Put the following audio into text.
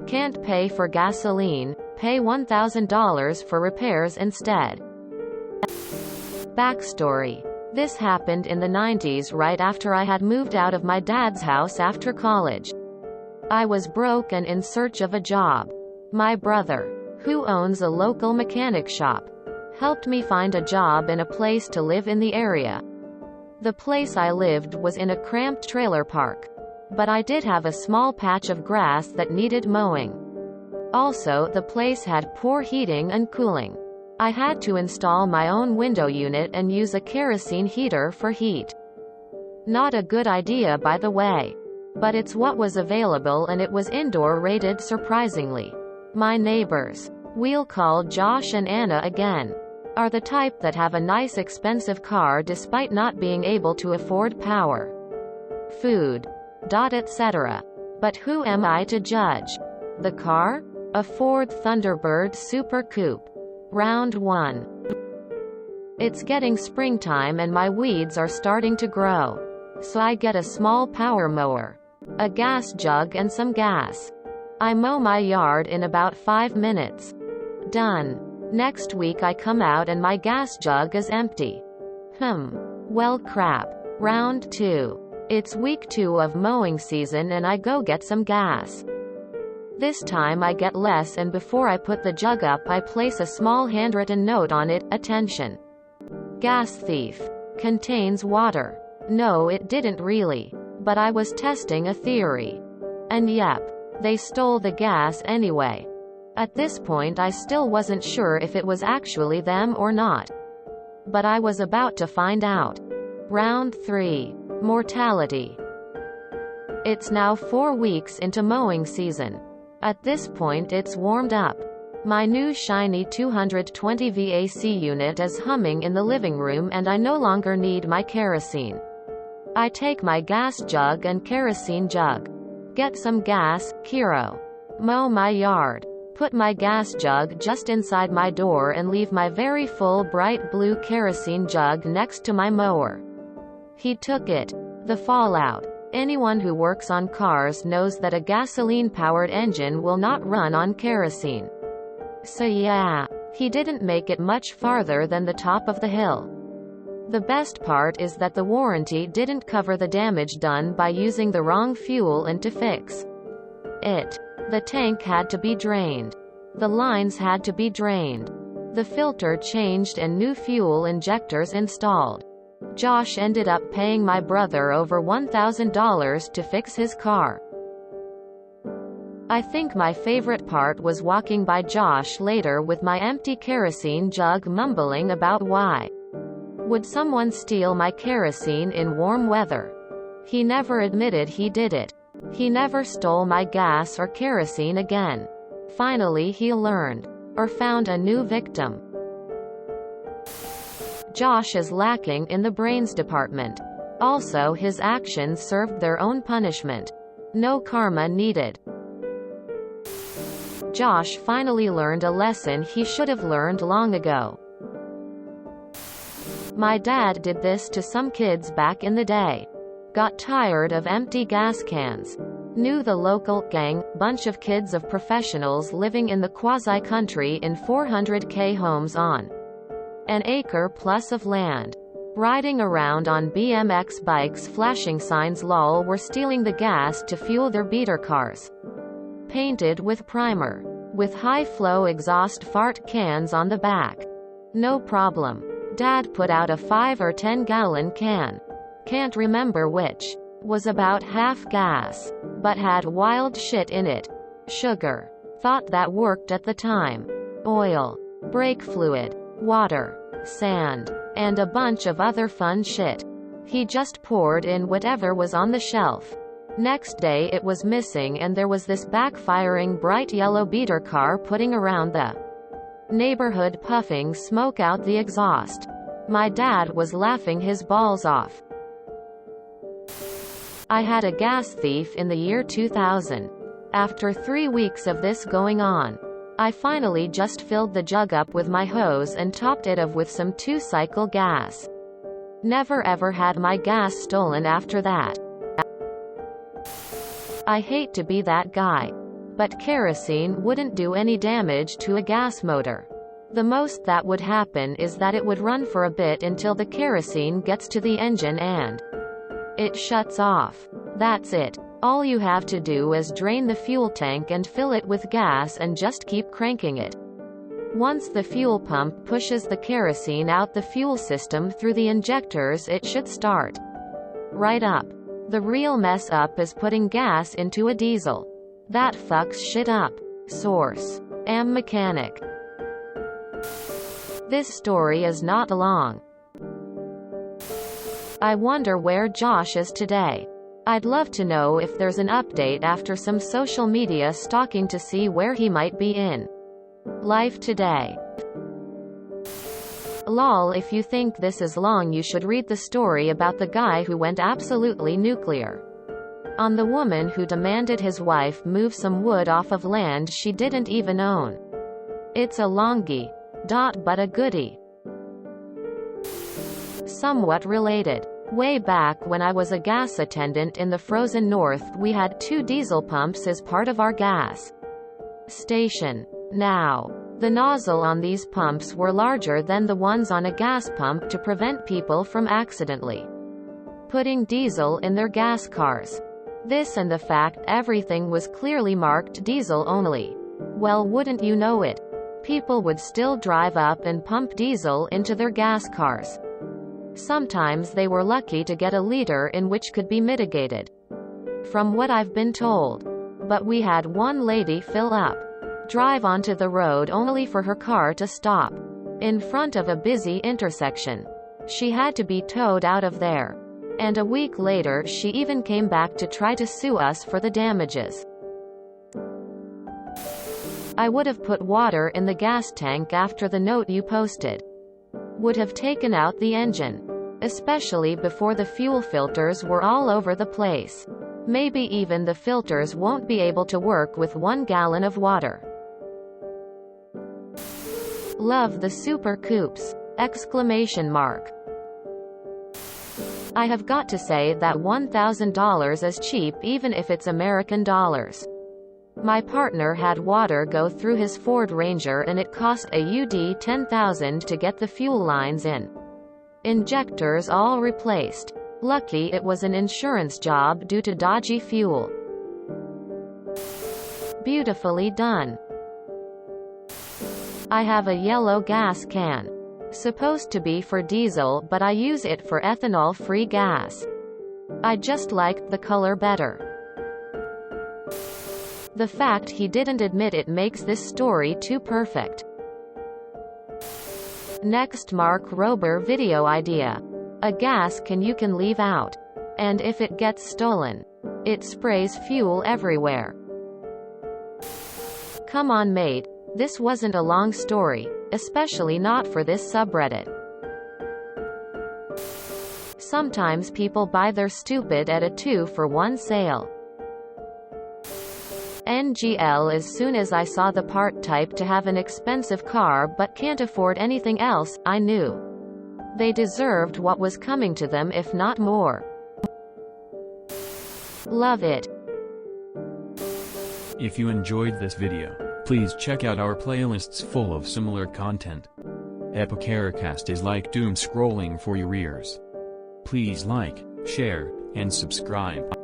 Can't pay for gasoline, pay $1,000 for repairs instead. Backstory. This happened in the 90s right after I had moved out of my dad's house after college. I was broke and in search of a job. My brother, who owns a local mechanic shop, helped me find a job and a place to live in the area. The place I lived was in a cramped trailer park, but I did have a small patch of grass that needed mowing. Also, the place had poor heating and cooling. I had to install my own window unit and use a kerosene heater for heat. Not a good idea, by the way. But it's what was available, and it was indoor rated surprisingly. My neighbors, we'll call Josh and Anna again, are the type that have a nice expensive car despite not being able to afford power, food, etc. But who am I to judge? The car? A Ford Thunderbird Super Coupe. Round 1. It's getting springtime and my weeds are starting to grow. So I get a small power mower, a gas jug and some gas. I mow my yard in about 5 minutes. Done. Next week I come out and my gas jug is empty. Well crap. Round 2. It's week 2 of mowing season and I go get some gas. This time I get less, and before I put the jug up I place a small handwritten note on it, "Attention. Gas thief. Contains water." No, it didn't really. But I was testing a theory. And yep, they stole the gas anyway. At this point I still wasn't sure if it was actually them or not. But I was about to find out. Round 3. Mortality. It's now 4 weeks into mowing season. At this point it's warmed up. My new shiny 220 VAC unit is humming in the living room and I no longer need my kerosene. I take my gas jug and kerosene jug. Get some gas, Kiro. Mow my yard. Put my gas jug just inside my door and leave my very full bright blue kerosene jug next to my mower. He took it. The fallout. Anyone who works on cars knows that a gasoline-powered engine will not run on kerosene. So yeah, he didn't make it much farther than the top of the hill. The best part is that the warranty didn't cover the damage done by using the wrong fuel, and to fix it, the tank had to be drained. The lines had to be drained. The filter changed and new fuel injectors installed. Josh ended up paying my brother over $1,000 to fix his car. I think my favorite part was walking by Josh later with my empty kerosene jug, mumbling about why would someone steal my kerosene in warm weather. He never admitted he did it. He never stole my gas or kerosene again. Finally he learned, or found a new victim. Josh is lacking in the brains department. Also, his actions served their own punishment. No karma needed. Josh finally learned a lesson he should have learned long ago. My dad did this to some kids back in the day. Got tired of empty gas cans. Knew the local gang, bunch of kids of professionals living in the quasi-country in 400k homes on an acre plus of land. Riding around on BMX bikes flashing signs lol were stealing the gas to fuel their beater cars. Painted with primer. With high-flow exhaust fart cans on the back. No problem. Dad put out a 5 or 10 gallon can. Can't remember which. Was about half gas. But had wild shit in it. Sugar. Thought that worked at the time. Oil. Brake fluid. Water. Sand. And a bunch of other fun shit. He just poured in whatever was on the shelf. Next day it was missing and there was this backfiring bright yellow beater car putting around the neighborhood puffing smoke out the exhaust. My dad was laughing his balls off. I had a gas thief in the year 2000. After 3 weeks of this going on, I finally just filled the jug up with my hose and topped it off with some 2-cycle gas. Never ever had my gas stolen after that. I hate to be that guy, But kerosene wouldn't do any damage to a gas motor. The most that would happen is that it would run for a bit until the kerosene gets to the engine and it shuts off. That's it. All you have to do is drain the fuel tank and fill it with gas and just keep cranking it. Once the fuel pump pushes the kerosene out the fuel system through the injectors, it should start right up. The real mess up is putting gas into a diesel. That fucks shit up. Source: Am Mechanic. This story is not long. I wonder where Josh is today. I'd love to know if there's an update after some social media stalking to see where he might be in life today. Lol, if you think this is long, you should read the story about the guy who went absolutely nuclear on the woman who demanded his wife move some wood off of land she didn't even own. It's a longie. But a goodie. Somewhat related. Way back when I was a gas attendant in the frozen north, we had 2 diesel pumps as part of our gas station. Now, the nozzle on these pumps were larger than the ones on a gas pump to prevent people from accidentally putting diesel in their gas cars. This and the fact everything was clearly marked diesel only. Well, wouldn't you know it, people would still drive up and pump diesel into their gas cars. Sometimes they were lucky to get a liter in, which could be mitigated, from what I've been told. But we had one lady fill up, drive onto the road only for her car to stop in front of a busy intersection. She had to be towed out of there. And a week later she even came back to try to sue us for the damages. I would have put water in the gas tank after the note you posted. Would have taken out the engine. Especially before the fuel filters were all over the place. Maybe even the filters won't be able to work with 1 gallon of water. Love the super coupes! Exclamation mark. I have got to say that $1,000 is cheap even if it's American dollars. My partner had water go through his Ford Ranger and it cost a UD $10,000 to get the fuel lines in. Injectors all replaced. Lucky it was an insurance job due to dodgy fuel. Beautifully done. I have a yellow gas can. Supposed to be for diesel, but I use it for ethanol-free gas. I just liked the color better. The fact he didn't admit it makes this story too perfect. Next, Mark Rober video idea. A gas can you can leave out. And if it gets stolen, it sprays fuel everywhere. Come on mate, this wasn't a long story, especially not for this subreddit. Sometimes people buy their stupid at a 2-for-1 sale. NGL. As soon as I saw the part type to have an expensive car but can't afford anything else, I knew they deserved what was coming to them, if not more. Love it. If you enjoyed this video, please check out our playlists full of similar content. Epicaricast is like doom scrolling for your ears. Please like, share, and subscribe.